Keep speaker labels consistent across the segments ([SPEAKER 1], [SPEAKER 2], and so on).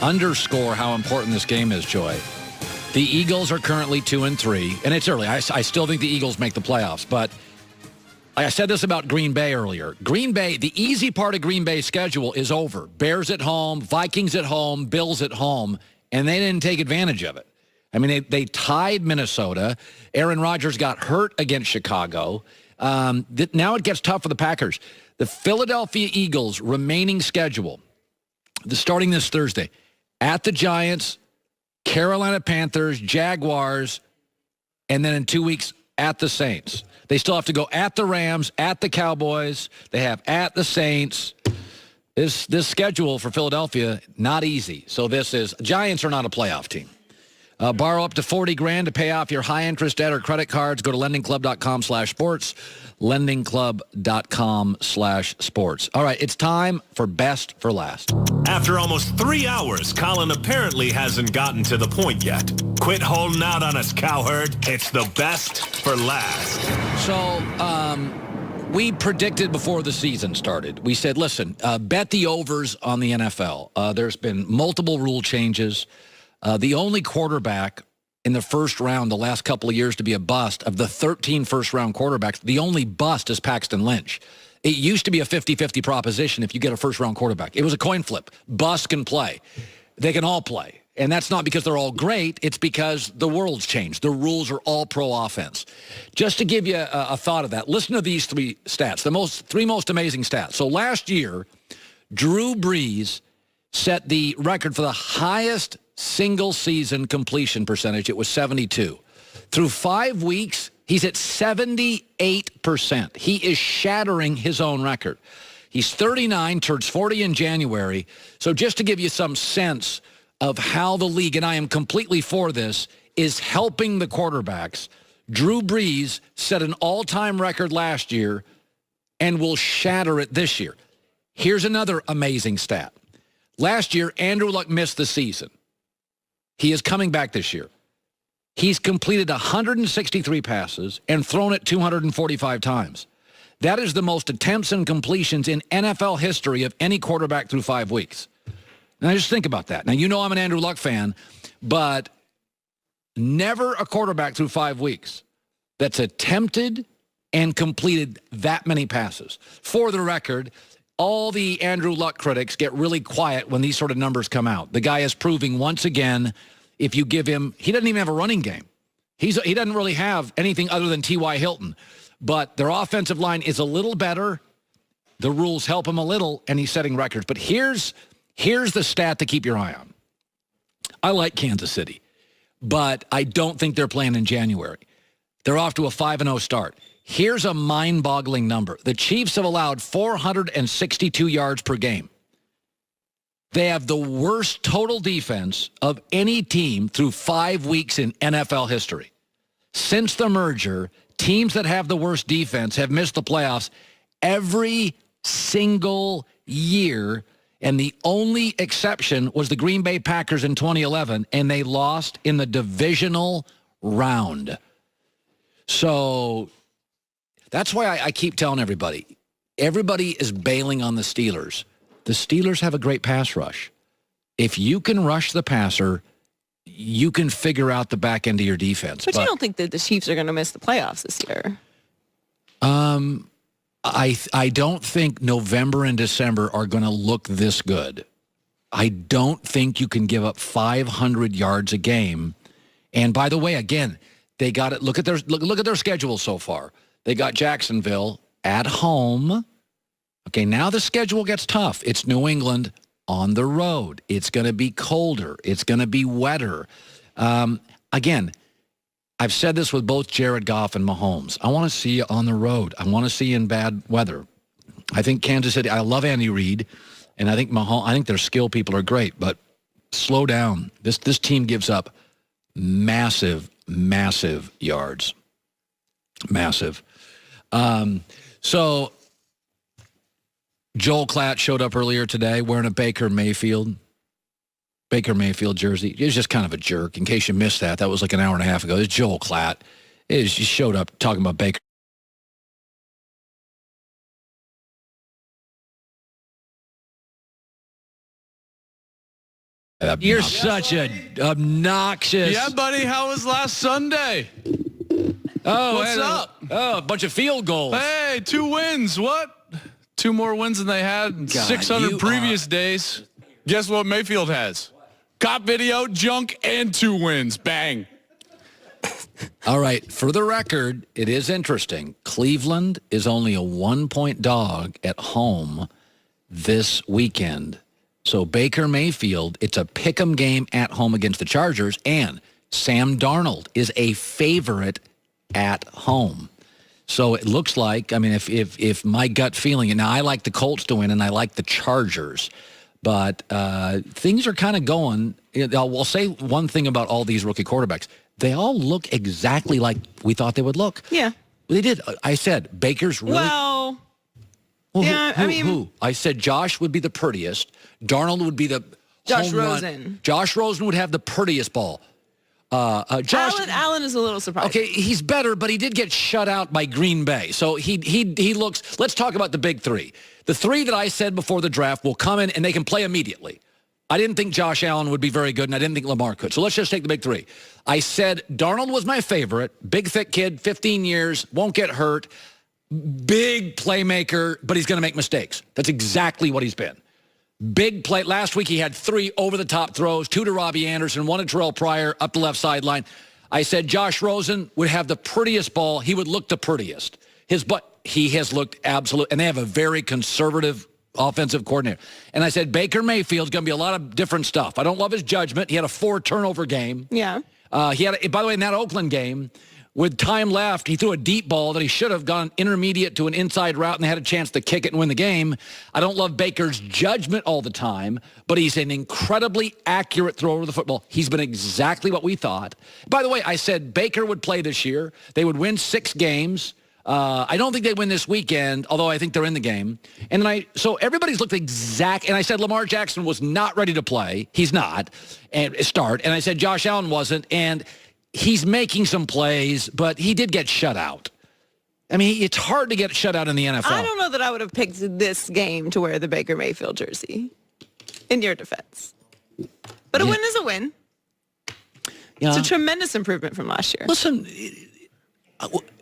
[SPEAKER 1] underscore how important this game is, Joy. The Eagles are currently 2-3, and it's early. I still think the Eagles make the playoffs, but I said this about Green Bay earlier. Green Bay, the easy part of Green Bay's schedule is over. Bears at home, Vikings at home, Bills at home, and they didn't take advantage of it. I mean, they tied Minnesota. Aaron Rodgers got hurt against Chicago. Now it gets tough for the Packers. The Philadelphia Eagles' remaining schedule, starting this Thursday, at the Giants, Carolina Panthers, Jaguars, and then in 2 weeks at the Saints. They still have to go at the Rams, at the Cowboys. They have at the Saints. This schedule for Philadelphia, not easy. So Giants are not a playoff team. Borrow up to $40,000 to pay off your high-interest debt or credit cards. Go to lendingclub.com/sports. lendingclub.com/sports. All right, it's time for Best for Last.
[SPEAKER 2] After almost 3 hours, Colin apparently hasn't gotten to the point yet. Quit holding out on us, cowherd. It's the best for last.
[SPEAKER 1] So, we predicted before the season started. We said, listen, bet the overs on the NFL. There's been multiple rule changes. The only quarterback in the first round the last couple of years to be a bust, of the 13 first-round quarterbacks, the only bust is Paxton Lynch. It used to be a 50-50 proposition if you get a first-round quarterback. It was a coin flip. Bust can play. They can all play. And that's not because they're all great. It's because the world's changed. The rules are all pro offense. Just to give you a thought of that, listen to these three stats, three most amazing stats. So last year, Drew Brees set the record for the highest single-season completion percentage. It was 72. Through 5 weeks, he's at 78%. He is shattering his own record. He's 39, turns 40 in January. So just to give you some sense of how the league, and I am completely for this, is helping the quarterbacks. Drew Brees set an all-time record last year and will shatter it this year. Here's another amazing stat. Last year, Andrew Luck missed the season. He is coming back this year. He's completed 163 passes and thrown it 245 times. That is the most attempts and completions in NFL history of any quarterback through 5 weeks. Now, just think about that. Now, you know I'm an Andrew Luck fan, but never a quarterback through 5 weeks that's attempted and completed that many passes. For the record, all the Andrew Luck critics get really quiet when these sort of numbers come out. The guy is proving once again, if you give him, he doesn't even have a running game. He doesn't really have anything other than T.Y. Hilton. But their offensive line is a little better. The rules help him a little, and he's setting records. But here's the stat to keep your eye on. I like Kansas City, but I don't think they're playing in January. They're off to a 5-0 start. Here's a mind-boggling number. The Chiefs have allowed 462 yards per game. They have the worst total defense of any team through 5 weeks in NFL history. Since the merger, teams that have the worst defense have missed the playoffs every single year, and the only exception was the Green Bay Packers in 2011, and they lost in the divisional round. So that's why I keep telling everybody is bailing on the Steelers. The Steelers have a great pass rush. If you can rush the passer, you can figure out the back end of your defense.
[SPEAKER 3] But you don't think that the Chiefs are going to miss the playoffs this year?
[SPEAKER 1] I don't think November and December are going to look this good. I don't think you can give up 500 yards a game. And by the way, again, they got it. Look at their schedule so far. They got Jacksonville at home. Okay, now the schedule gets tough. It's New England on the road. It's going to be colder. It's going to be wetter. Again, I've said this with both Jared Goff and Mahomes. I want to see you on the road. I want to see you in bad weather. I think Kansas City, I love Andy Reid, and I think their skill people are great, but slow down. This team gives up massive, massive yards. Massive. So Joel Klatt showed up earlier today wearing a Baker Mayfield jersey. He was just kind of a jerk. In case you missed that was like an hour and a half ago. It's Joel Klatt. He showed up talking about Baker You're such a obnoxious.
[SPEAKER 4] Yeah, buddy. How was last Sunday?
[SPEAKER 1] Oh,
[SPEAKER 4] What's up?
[SPEAKER 1] Oh, a bunch of field goals.
[SPEAKER 4] Hey, 2 wins. What? 2 more wins than they had in 600 previous days. Guess what Mayfield has? Cop video, junk, and 2 wins. Bang.
[SPEAKER 1] All right. For the record, it is interesting. Cleveland is only a 1-point dog at home this weekend. So Baker Mayfield, it's a pick'em game at home against the Chargers, and Sam Darnold is a favorite at home. So it looks like, I mean, if my gut feeling, and now I like the Colts to win and I like the Chargers, but things are kind of going. We'll say one thing about all these rookie quarterbacks. They all look exactly like we thought they would look.
[SPEAKER 3] Yeah.
[SPEAKER 1] They did. I said Baker's really...
[SPEAKER 3] Well,
[SPEAKER 1] yeah,
[SPEAKER 3] I mean...
[SPEAKER 1] Who? I said Josh would be the prettiest. Darnold would be the
[SPEAKER 3] Josh
[SPEAKER 1] home run.
[SPEAKER 3] Rosen.
[SPEAKER 1] Josh Rosen would have the prettiest ball. Josh
[SPEAKER 3] Allen is a little surprised.
[SPEAKER 1] Okay, he's better, but he did get shut out by Green Bay. So he looks... Let's talk about the big 3. The 3 that I said before the draft will come in and they can play immediately. I didn't think Josh Allen would be very good, and I didn't think Lamar could. So let's just take the big 3. I said Darnold was my favorite. Big, thick kid, 15 years, won't get hurt. Big playmaker, but he's going to make mistakes. That's exactly what he's been. Big play. Last week he had 3 over-the-top throws, 2 to Robbie Anderson, 1 to Terrell Pryor up the left sideline. I said Josh Rosen would have the prettiest ball. He would look the prettiest. He has looked absolute, and they have a very conservative offensive coordinator. And I said Baker Mayfield's going to be a lot of different stuff. I don't love his judgment. He had a 4-turnover game.
[SPEAKER 3] Yeah.
[SPEAKER 1] He had, by the way, in that Oakland game, with time left, he threw a deep ball that he should have gone intermediate to an inside route, and they had a chance to kick it and win the game. I don't love Baker's judgment all the time, but he's an incredibly accurate thrower of the football. He's been exactly what we thought. By the way, I said Baker would play this year. They would win 6 games. I don't think they win this weekend, although I think they're in the game. And then so everybody's looked exact. And I said Lamar Jackson was not ready to play. He's not. And start. And I said Josh Allen wasn't. And he's making some plays, but he did get shut out. I mean, it's hard to get shut out in the NFL.
[SPEAKER 3] I don't know that I would have picked this game to wear the Baker Mayfield jersey, in your defense. But a win is a win.
[SPEAKER 1] Yeah.
[SPEAKER 3] It's a tremendous improvement from last year.
[SPEAKER 1] Listen,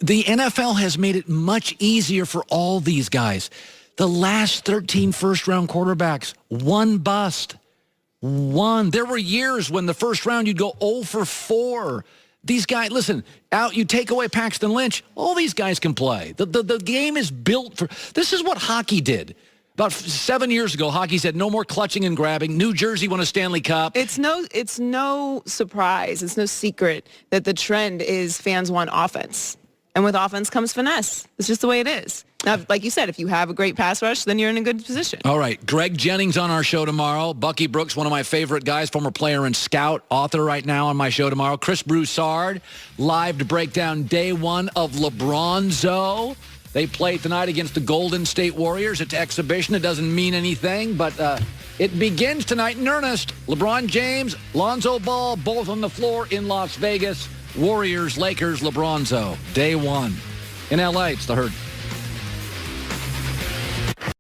[SPEAKER 1] the NFL has made it much easier for all these guys. The last 13 first-round quarterbacks, 1 bust. 1. There were years when the first round you'd go 0 for 4. These guys, listen, you take away Paxton Lynch, all these guys can play. The game is built for, this is what hockey did. About 7 years ago, hockey said no more clutching and grabbing. New Jersey won a Stanley Cup.
[SPEAKER 3] It's no surprise. It's no secret that the trend is fans want offense. And with offense comes finesse. It's just the way it is. Now, like you said, if you have a great pass rush, then you're in a good position.
[SPEAKER 1] All right. Greg Jennings on our show tomorrow. Bucky Brooks, one of my favorite guys, former player and scout, author right now on my show tomorrow. Chris Broussard, live to break down day 1 of LeBronzo. They play tonight against the Golden State Warriors. It's exhibition. It doesn't mean anything, but it begins tonight in earnest. LeBron James, Lonzo Ball, both on the floor in Las Vegas. Warriors, Lakers, LeBronzo. Day 1. In L.A., it's The Herd.